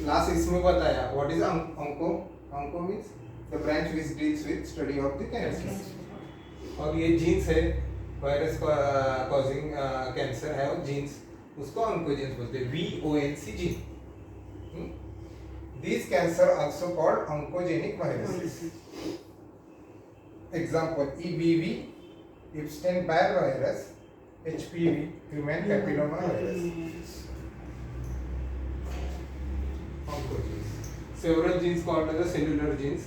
Last इसमें बताया what is onco. Onco means the branch which deals with study of the cancer. और ये jeans है, virus causing cancer है और जीन्स, उसको ऑन्कोजीन्स बोलते हैं. VONC gene. These cancer also called oncogenic viruses. Example: EBV, Epstein-Barr virus, HPV, human papilloma virus. Oncogenes. Several genes called as the cellular genes,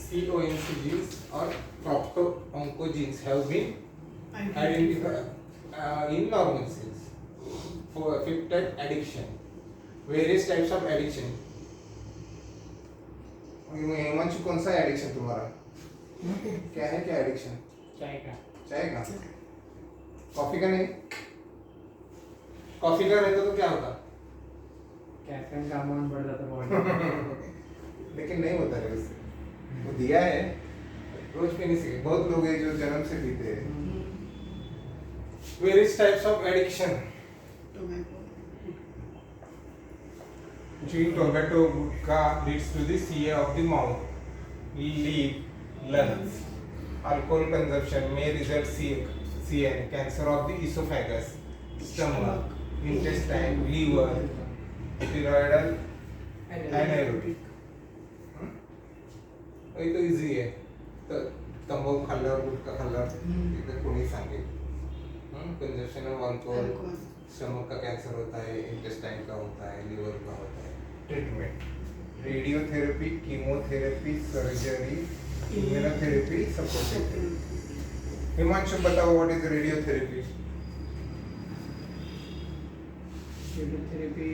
CONC genes or procto-oncogenes have been identified in normal cells for affected addiction. Various types of addiction. Himanshu कौन सा addiction तुम्हारा? क्या है, क्या addiction? चाय का. चाय का? कॉफी का नहीं? कॉफी का रहता तो क्या होता? कैफीन का अमाउंट बढ़ जाता बॉडी. लेकिन नहीं होता है उससे. वो दिया है, रोज पीने से. बहुत लोग हैं जो जन्म से पीते हैं. Various types of addiction. Chewing tobacco gutka leads to the CA of the mouth, lip, lungs. Alcohol consumption may result CN, cancer of the esophagus, stomach, intestine, liver, thyroidal anaerobic. वही तो इजी है. तो तंबाखू खाल्ल्यावर गुटखा खाल्ल्यावर इधर कोणी सांगेल. Consumption of alcohol stomach का cancer होता है, इंटेस्टाइन का होता है, लिवर का होता है. Treatment: radiotherapy, chemotherapy, surgery, immunotherapy, supportive. Himanshu बताओ व्हाट इज रेडियोथेरेपी? रेडियोथेरेपी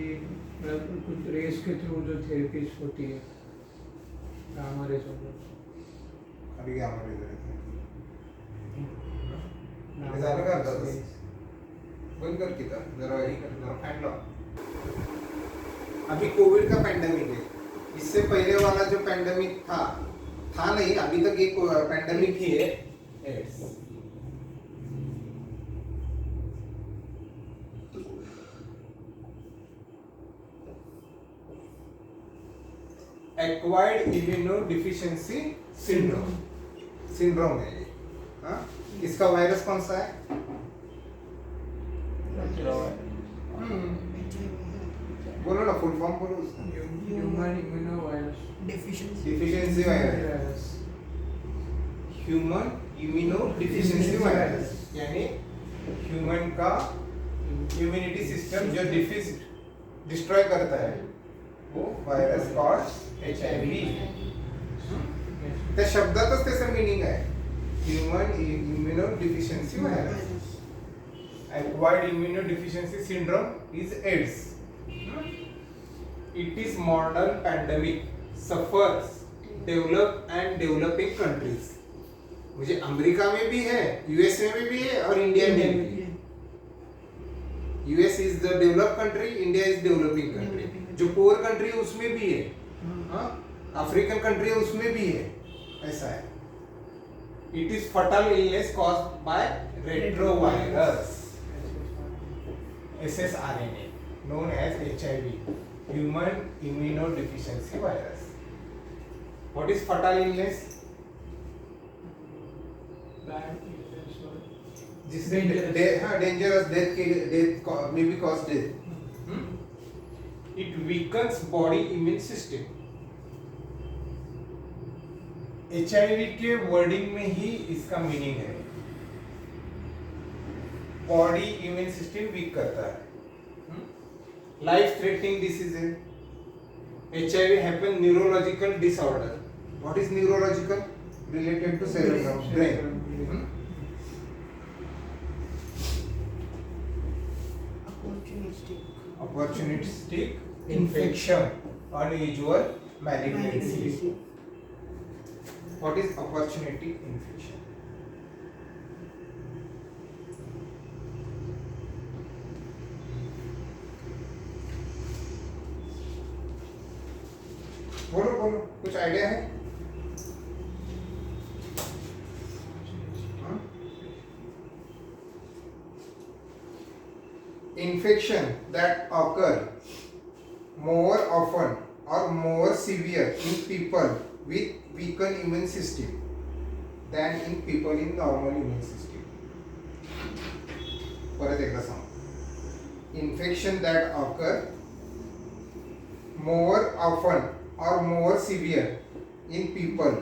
मतलब कुछ रेस के थ्रू जो थेरेपीज होती है, गामा रेस हो गया. अभी गामा रेज रहते हैं. झालं का अर्धा तास? बंद कर की तर जरा ही कर, जरा फैन लो. अभी कोविड का पैंडेमिक है. इससे पहले वाला जो पैंडेमिक था नहीं, अभी तक एक पैंडेमिक ही है, एड्स. एक्वायर्ड इम्यूनोडिफिशियंसी सिंड्रोम है ये. हाँ, इसका वायरस कौन सा है? बोलो ना, फुल फॉर्म बोलो उसका. Human immuno virus deficiency virus. Human immuno deficiency virus यानी ह्यूमन का इम्यूनिटी सिस्टम जो डिस्ट्रॉय करता है, वो वायरस कॉल्ड HIV. त्या शब्दातच त्याचं मीनिंग आहे. Human immuno deficiency virus. Acquired immunodeficiency syndrome is AIDS. It is modern pandemic suffers developed and developing countries. मुझे अमेरिका में भी है, USA में भी है और इंडिया में भी है. US is the developed country, India is developing country. जो poor country है उसमें भी है, हाँ, अफ्रीकन कंट्री है उसमें भी है. ऐसा है. It is fatal illness caused by retrovirus ssRNA known as HIV, human immunodeficiency virus. What is fatal illness? जिससे डेंजरस डेथ के डेथ में भी cause death. It weakens body immune system. HIV के वर्डिंग में ही इसका मीनिंग है. Body immune system weak करता है. लाइफ थ्रेटनिंग डिसीज है. HIV happen neurological disorder. What is neurological? Related to cerebrum, brain. Opportunistic infection, unusual malignancy. What is opportunity infection? बोलो बोलो, कुछ आइडिया है? Infection that occur more often or more severe in people with weakened immune system than in people in normal immune system. परत एकदा सांग. Infection that occur more often or more severe in people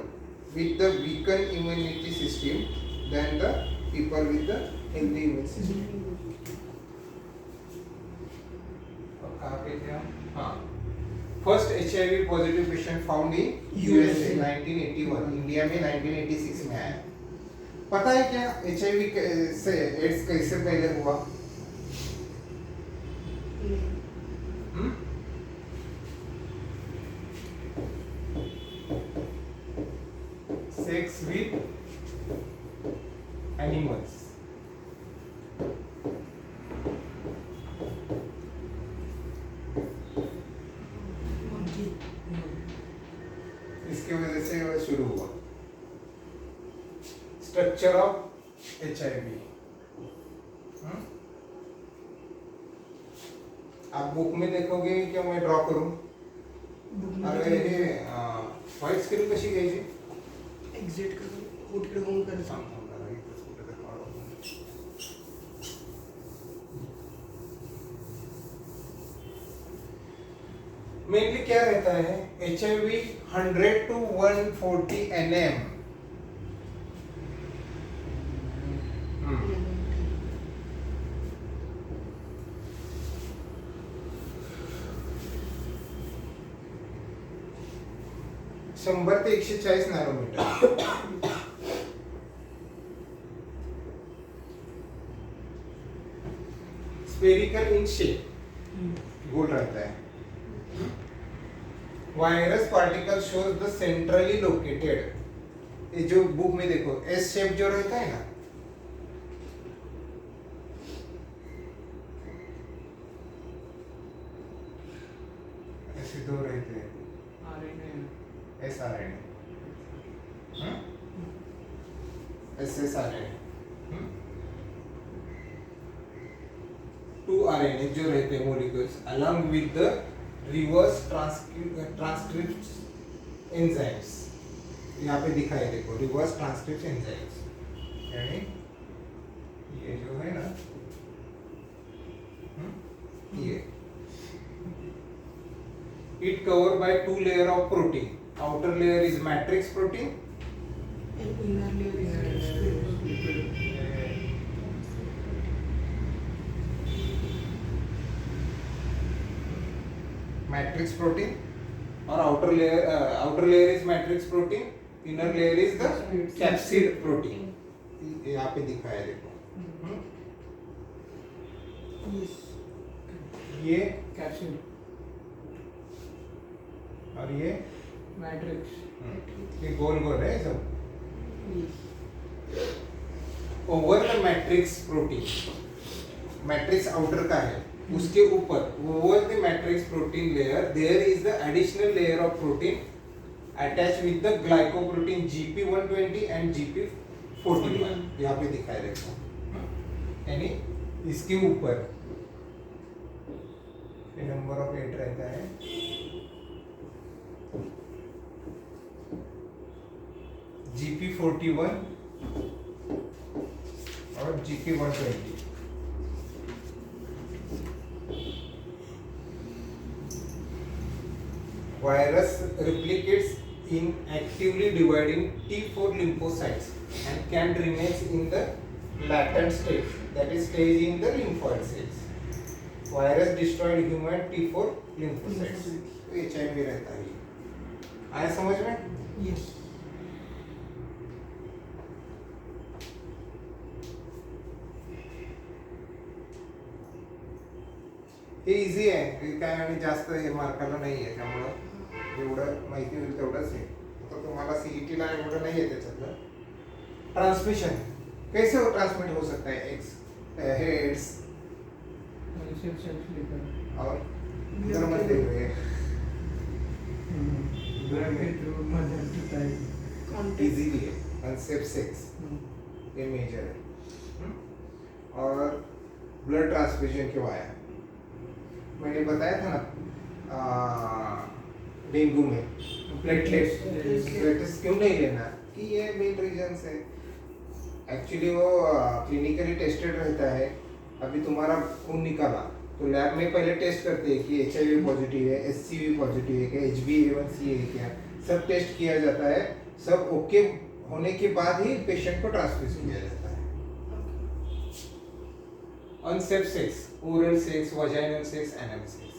with the weakened immunity system than the people with the healthy immune system. और कहाँ पे थे हम? हाँ. First HIV positive patient found in USA 1981. India में 1986 में आया. पता है क्या HIV से एड्स कैसे पहले हुआ? Sex with animals. इसकी वजह से वो शुरू हुआ. Structure of HIV. आप बुक में देखोगे क्या मैं ड्रॉ करूं? अरे हे व्हाईट स्क्रीन कशी घ्यायची? एक्झिट करून उठकडे होऊन करायचं. सांग मला इथंच कुठे काढू. मेनली क्या रहता है HIV 100 to 140 nm. शंभर ते 140 नॅनोमीटर. स्पेरिकल इन शेप, गोल रहता है. Virus particle shows the centrally located. ये जो बुक में देखो एस शेप जो रहता है ना, ऐसे दो रहते हैं. SRNA, SSRNA, 2 RNA जो रहते हैं molecules along with the reverse transcript enzymes. यहाँ पे दिखाई देखो reverse transcript enzymes, यानी ये जो है ना, ये it covered by 2 layer of protein. Outer layer is matrix protein. inner layer is Matrix protein, or outer layer is matrix protein, inner layer is the capsid protein. यहाँ पे दिखाया देखो. ये कैप्सूल और ये मैट्रिक्स. ये गोल गोल है सब. Over the matrix protein, matrix outer का है, उसके ऊपर over the matrix protein layer there is the additional layer of protein attach with the glycoprotein GP120 and GP41. यहाँ पे दिखाया देखो, यानी इसके ऊपर नंबर ऑफ 8 रहता है. GP41 और GP120. Virus replicates in actively dividing T4 lymphocytes and can remain in the latent state, that is stage in the lymphoid cells. Virus destroyed human T4 lymphocytes. तो HIV रहता है. आया समझ में? Yes. हे easy आहे, हे काय आणि जास्त हे मार्काला नाही आहे, त्यामुळं जेवढं माहिती होईल तेवढंच आहे. तर तुम्हाला सीईटीला एवढं नाही आहे त्याच्यातलं. ट्रांसमिशन कैसे हो ट्रांसमिट हो सकता है एड्स और इधर मत देखो, इजीली है. अनसेफ सेक्स ये मेजर है. और ब्लड ट्रांसफ्यूजन क्यों आया? मैंने बताया था ना, डेंगू में प्लेटलेट्स Platelets, क्यों नहीं लेना कि ये मेन रीजन है। एक्चुअली वो क्लिनिकली टेस्टेड रहता है। अभी तुम्हारा खून निकाला तो लैब में पहले टेस्ट करते हैं कि HIV पॉजिटिव है, HCV पॉजिटिव है क्या, HbA1c है क्या, सब टेस्ट किया जाता है। सब ओके होने के बाद ही पेशेंट को ट्रांसफ्यूज किया जाता है। Unsafe sex, oral sex, vaginal sex, anal sex.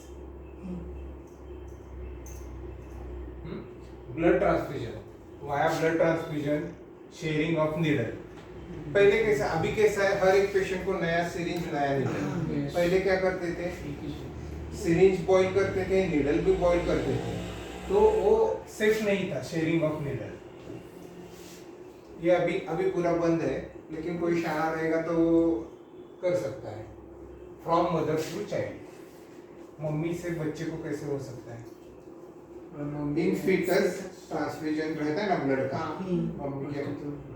Blood transfusion, via blood transfusion, sharing of needle. पहले कैसा, अभी कैसा है, हर एक पेशेंट को नया सिरिंज, नया नीडल। Yes. पहले क्या करते थे, एक ही से। सिरिंज बॉईल करते थे, नीडल भी बॉईल करते थे, तो वो सेफ नहीं था शेयरिंग ऑफ नीडल। ये अभी अभी पूरा बंद है, लेकिन कोई शाना रहेगा तो वो कर सकता है। From mother to child, mummy से बच्चे को कैसे हो सकता है। और मम्मी इन फीटस ट्रांसफ्यूजन रहता है ना ब्लड का, हाँ, मम्मी के। उसको तो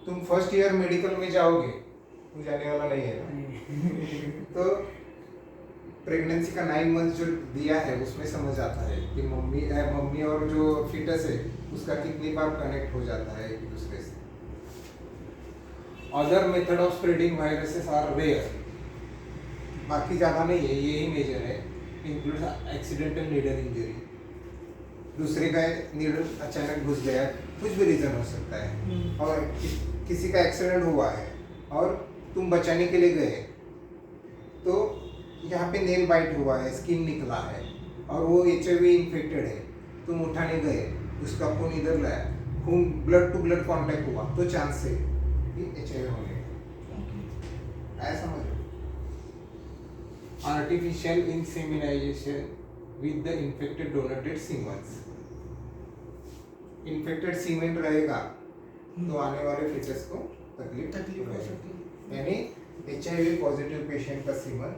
तुम फर्स्ट ईयर मेडिकल में जाओगे, तू जाने वाला नहीं है ना। नहीं। तो प्रेगनेंसी का 9 मंथ जो दिया है उसमें समझ आता है कि मम्मी और जो फीटस है उसका कितनी बार कनेक्ट हो जाता है एक दूसरे से। Other method of spreading viruses are rare, बाकी ज़्यादा नहीं है, यही मेजर है। इंक्लूड एक्सीडेंटल नीडल इंजरी, दूसरे का नीडल अचानक घुस गया, कुछ भी रीज़न हो सकता है। और किसी का एक्सीडेंट हुआ है और तुम बचाने के लिए गए, तो यहाँ पे नेल बाइट हुआ है, स्किन निकला है और वो HIV इन्फेक्टेड है, तुम उठाने गए, उसका खून इधर लाया, खून ब्लड टू ब्लड कांटेक्ट हुआ, तो चांस है कि HIV होने का। ऐसा समझो। Artificial insemination with the infected donated semens. Infected semen रहेगा तो आने वाले फीचर्स को तकलीफ हो रहेगी। सकती है। यानी HIV पॉजिटिव पेशेंट का सीमन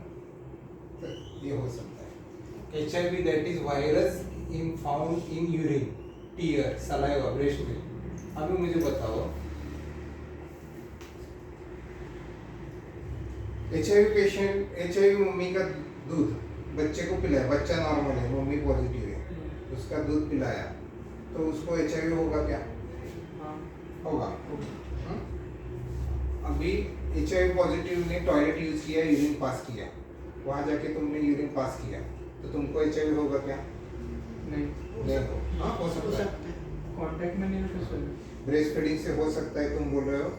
ये हो सकता है। HIV that is virus in found in urine, tear, saliva, breast milk. अभी मुझे बताओ, HIV पेशेंट, HIV मम्मी का दूध बच्चे को पिलाया, बच्चा नॉर्मल है, मम्मी पॉजिटिव है, उसका दूध पिलाया तो उसको HIV होगा क्या? हाँ, होगा। अभी HIV पॉजिटिव ने टॉयलेट यूज किया, यूरिन पास किया, वहां जाके तुमने यूरिन पास किया तो तुमको HIV होगा क्या? नहीं, नहीं हो। हाँ, हो सकता है। कांटेक्ट में नहीं होता सर। ब्रेस्ट फीडिंग से हो सकता है, तुम बोल रहे हो।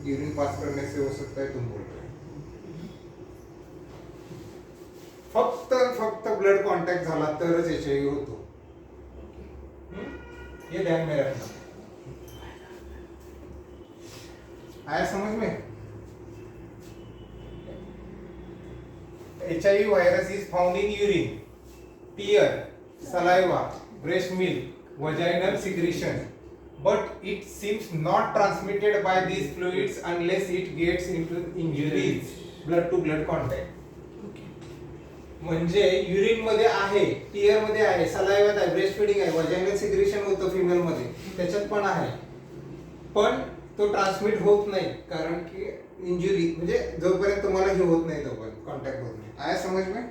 यूरिन पास करने से हो सकता है, तुम बोल रहे हो। फक्त ब्लड कॉन्टॅक्ट झाला तरच HIV होतो। ये ध्यान में रखना। आया समझ में? HIV virus is found in urine, tear, saliva, breast milk, vaginal secretion, but it seems not transmitted by these fluids unless it gets into injuries, blood to blood contact. म्हणजे युरिन मध्ये आहे, टीयर मध्ये आहे, सलाइवात आहे, breast feeding आहे, vaginal secretion होतं female मध्ये, त्याच्यात पण आहे, पण तो ट्रान्समिट होत नाही कारण की इंजुरी, म्हणजे जोपर्यंत तुम्हाला हे होत नाही तोपर्यंत कॉन्टॅक्ट होत नाही। आया समझ में?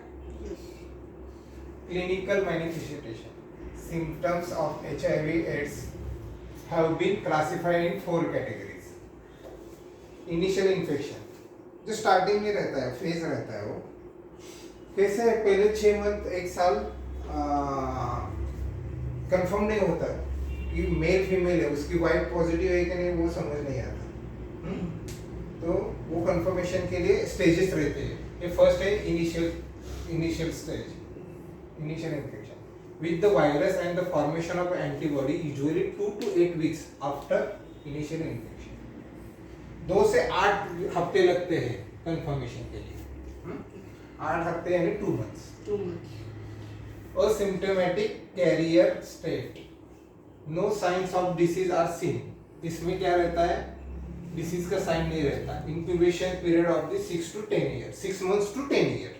Clinical manifestation, symptoms of HIV/AIDS have been classified in 4 categories. Initial infection, जो स्टार्टिंग में रहता है, फेज रहता है, वो कैसे है, पहले 6 मंथ 1 साल कंफर्म नहीं होता कि मेल फीमेल है, उसकी वाइफ पॉजिटिव है कि नहीं वो समझ नहीं आता। तो वो कंफर्मेशन के लिए स्टेजेस रहते हैं। ये फर्स्ट है initial stage, initial infection with the virus and the formation of antibody usually 2 to 8 weeks after initial infection. 2 से 8 हफ्ते लगते हैं कंफर्मेशन के लिए। 8 हफ्ते यानी 2 months। Asymptomatic carrier state, no signs of disease are seen। इसमें क्या रहता है, डिसीज का साइन नहीं रहता। Incubation period of the 6 to 10 years, 6 months to 10 years।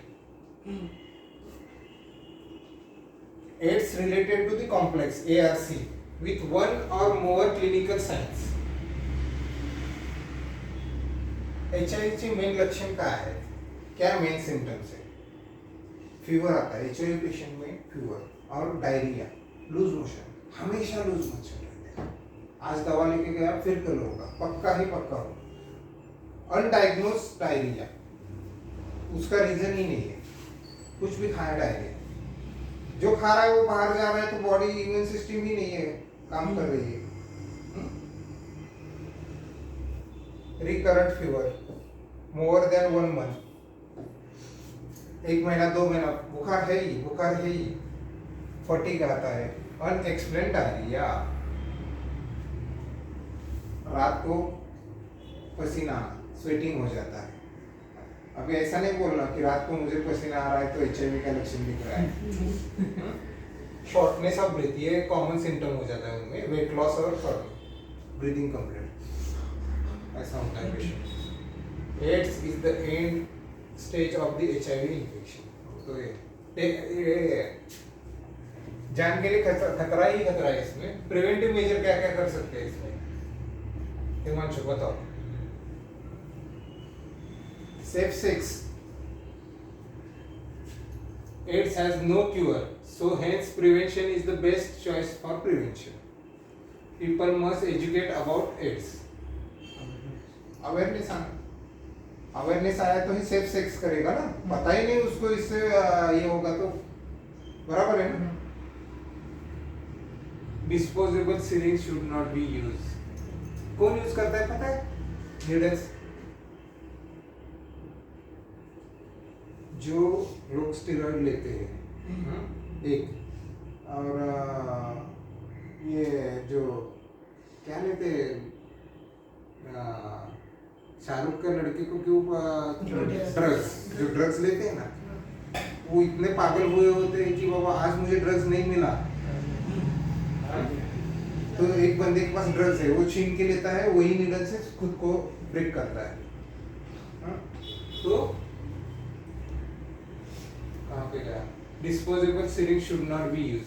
AIDS related to the complex ARC with 1 or more clinical signs। HIV ची main लक्षण काय आहे, क्या मेन सिम्टम्स है? फीवर आता है, HIV पेशेंट में फीवर और डायरिया, लूज मोशन, हमेशा लूज मोशन रहते हैं। आज दवा लेके गया फिर कल होगा, पक्का ही पक्का होगा। अनडायग्नोज डायरिया, उसका रीजन ही नहीं है, कुछ भी खाया डायरिया, जो खा रहा है वो बाहर जा रहा है, तो बॉडी इम्यून सिस्टम ही नहीं है, काम कर रही है। Recurrent fever more than 1 month, 1 महीना 2 महीना बुखार है ही, फटीग आता है, अनएक्सप्लेन डायरिया, रात को पसीना, स्वेटिंग हो जाता है। अभी ऐसा नहीं बोलना कि रात को मुझे पसीना आ रहा है तो HIV का लक्षण दिख रहा है। शॉर्टनेस ऑफ ब्रीथ, ये कॉमन सिम्टम हो जाता है उनमें, वेट लॉस और ब्रीदिंग कंप्लीट, ऐसा होता है patient. AIDS is the end stage of the HIV infection. तो ये जान के लिए खतरा ही खतरा है इसमें। प्रिवेंटिव मेजर क्या क्या कर सकते हैं इसमें, हिमांशु बताओ। Safe sex, AIDS has no cure, so hence prevention is the best choice for prevention. People must educate about AIDS. Awareness आया तो ही सेफ सेक्स करेगा ना, पता ही नहीं उसको इससे ये होगा तो बराबर है ना। Disposable syringe should not be use. कौन यूज करता है पता है? नीडल्स। जो लोग स्टेरॉइड लेते हैं एक, और ये जो क्या लेते हैं, शाहरुख के लड़के को क्यों ड्रग्स, जो ड्रग्स लेते हैं ना, वो इतने पागल हुए होते हैं कि बाबा आज मुझे ड्रग्स नहीं मिला, तो एक बंदे के पास ड्रग्स है, वो छीन के लेता है, वही नीडल से खुद को ब्रेक करता है। तो कहाँ पे गया? Disposable syringe should not be use,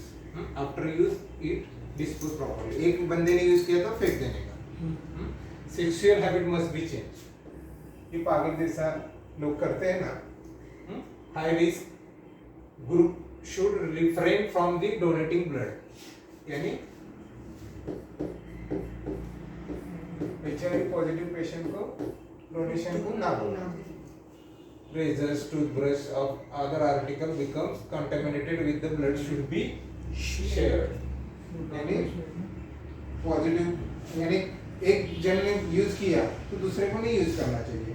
after use it dispose properly. एक बंदे ने यूज किया तो फेंक देने का। Sexual habit must be change. ये पागल जैसा लोग करते हैं ना, high risk group should refrain from the donating blood, यानी HIV पॉजिटिव पेशेंट को डोनेशन को ना दो। Razors, toothbrush or other article becomes contaminated with the blood should be shared. यानी पॉजिटिव, यानी एक जन ने यूज किया तो दूसरे को नहीं यूज करना चाहिए।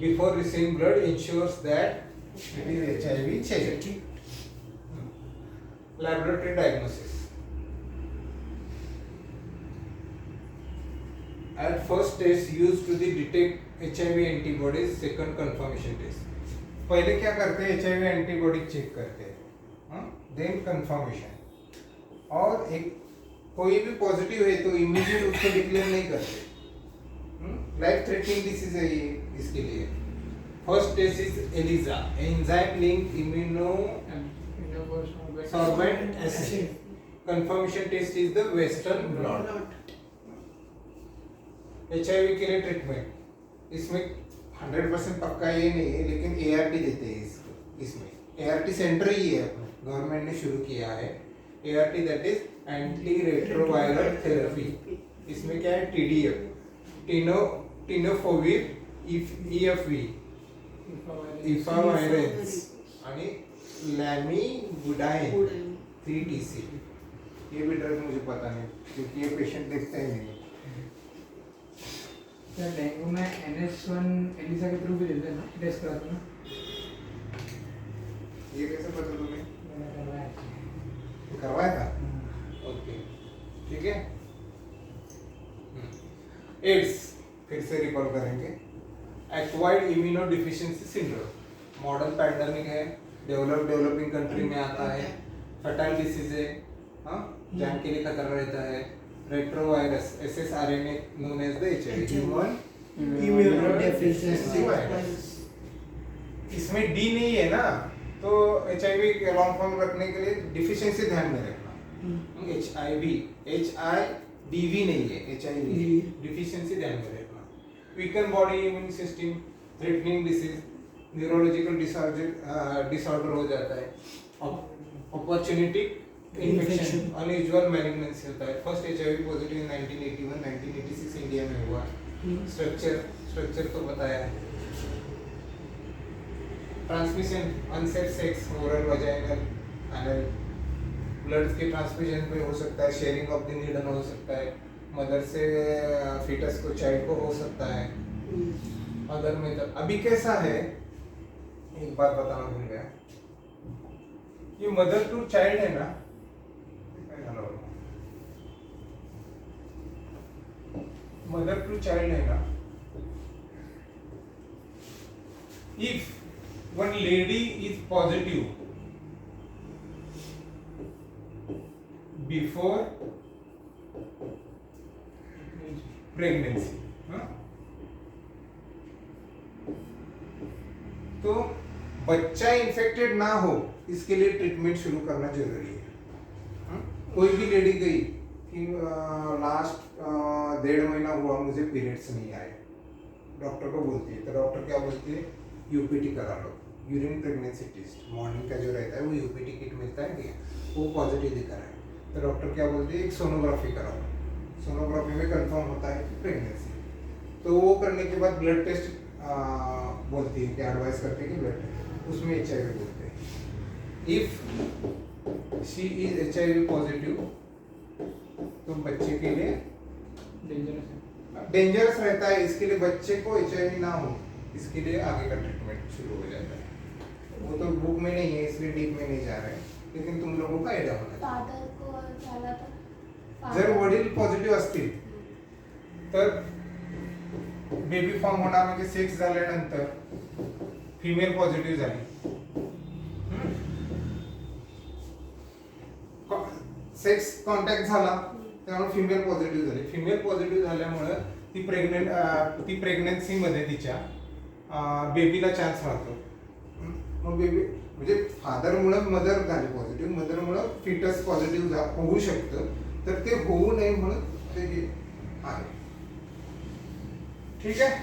Before receiving blood ensures that it is HIV checked. Laboratory diagnosis. At first test used to detect HIV antibodies, second confirmation test. पहले क्या करते हैं? HIV एंटीबॉडी चेक करते हैं, देन कंफर्मेशन। और एक कोई भी पॉजिटिव है तो इमीडिएट उसको डिक्लेयर नहीं करते, लाइफ थ्रेटनिंग डिसीज है ये, इसके लिए। First test is ELISA, enzyme link immuno sorbent acid. Confirmation test is the western blot. HIV के लिए ट्रीटमेंट, इसमें 100% पक्का ये नहीं है, लेकिन ART देते हैं इसमें। ART सेंटर ही है, गवर्नमेंट ने शुरू किया है ART, that is anti retroviral therapy. इसमें क्या है? TDF, टिनोफोविर, EFV, इफावायरेंस आणि लैमिबुडाइन 3TC। ये भी ड्रग मुझे पता नहीं, क्योंकि ये पेशेंट देखते ही नहीं। डेंगू में NH1 एलिसा के थ्रू भी देते हैं ना, टेस्ट कराते हैं ना। ये कैसे पता तुम्हें? मैंने करवाया था? ओके, ठीक है। एड्स फिर से रिकॉल करेंगे। Acquired immunodeficiency syndrome modern pandemic है, डेवलपिंग कंट्री में आता है, फर्टाइल डिसीज है, जान के लिए खतरा रहता है। Retrovirus, SSRNA known as the HIV, human immunodeficiency virus। इसमें D नहीं है ना, तो HIV के लॉन्ग फॉर्म रखने के लिए डिफिशिएंसी ध्यान में रखना। HIDV नहीं है, HIV डिफिशिएंसी ध्यान में रखना। Weaken body immune system, threatening disease, neurological disorder हो जाता है, अपॉर्चुनिटी इन्फेक्शन, अनयूजुअल मैलिग्नेंसी होता है। फर्स्ट HIV पॉजिटिव 1981 1986 इंडिया में हुआ। स्ट्रक्चर तो बताया है। Transmission unsafe sex, oral, vaginal, anal, blood के ट्रांसमिशन में हो सकता है, शेयरिंग ऑफ द नीडल हो सकता है, मदर से फीटस को चाइल्ड को हो सकता है। अदर मेथड अभी कैसा है, एक बात बताना भूल गया, ये मदर टू चाइल्ड है ना, मदर टू चाइल्ड है ना, if one lady is positive before pregnancy, तो बच्चा इन्फेक्टेड ना हो इसके लिए ट्रीटमेंट शुरू करना जरूरी है। कोई भी लेडी गई कि लास्ट 1.5 महीना हुआ मुझे पीरियड्स नहीं आए, डॉक्टर को बोलती है, तो डॉक्टर क्या बोलती है, यूपीटी करा लो, यूरिन प्रेगनेंसी टेस्ट, मॉर्निंग का जो रहता है वो यूपीटी किट मिलता है, वो पॉजिटिव दिखा रहा है, तो डॉक्टर क्या बोलती है, एक सोनोग्राफी कराओ, सोनोग्राफी में कंफर्म होता है प्रेगनेंसी, तो वो करने के बाद ब्लड टेस्ट बोलती है कि एडवाइस करते हैं कि ब्लड टेस्ट, उसमें HIV बोलते हैं। If she is HIV positive तो बच्चे के लिए डेंजरस रहता है, इसके लिए बच्चे को HIV ना हो इसके लिए आगे का ट्रीटमेंट शुरू हो जाता है। वो तो बुक में नहीं है इसलिए डीप में नहीं जा रहे हैं, लेकिन तुम लोगों का आयडिया होना फादर को झाला तर जर वडील पॉझिटिव्ह असतील तर बेबी फॉर्म होणार, म्हणजे सेक्स झाल्यानंतर फिमेल पॉझिटिव्ह झाली, सेक्स कॉन्टॅक्ट झाला त्यामुळे फिमेल पॉझिटिव्ह झाली, फिमेल पॉझिटिव्ह झाल्यामुळे ती प्रेग्नन्सी मध्ये तिच्या बेबीला चान्स राहतो। मग बेबी म्हणजे फादर मुळे मदर झाली पॉझिटिव्ह, मदर मुळे फिटस पॉझिटिव्ह होऊ शकतं, तर ते होऊ नये म्हणून ते आहे। ठीक आहे।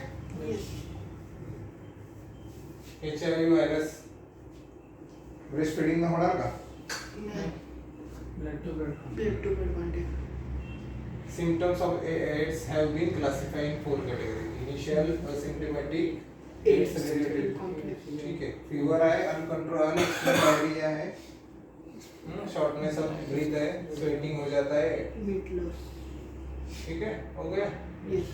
HIV व्हायरस ब्रेस्ट फीडिंग में होणार का? Blood to blood contact. Symptoms of AIDS have been classified in 4 categories. Initial, asymptomatic, AIDS related. ठीक है। फीवर है, अनएक्सप्लेन्ड डायरिया है, शॉर्टनेस ऑफ ब्रीथ है, स्वेटिंग हो जाता है। Weight loss. ठीक है, हो गया। यस।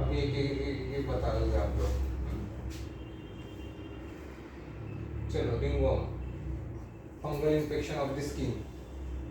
अभी एक बता दोगे आप लोग। चलो, ringworm, fungal infection of the skin,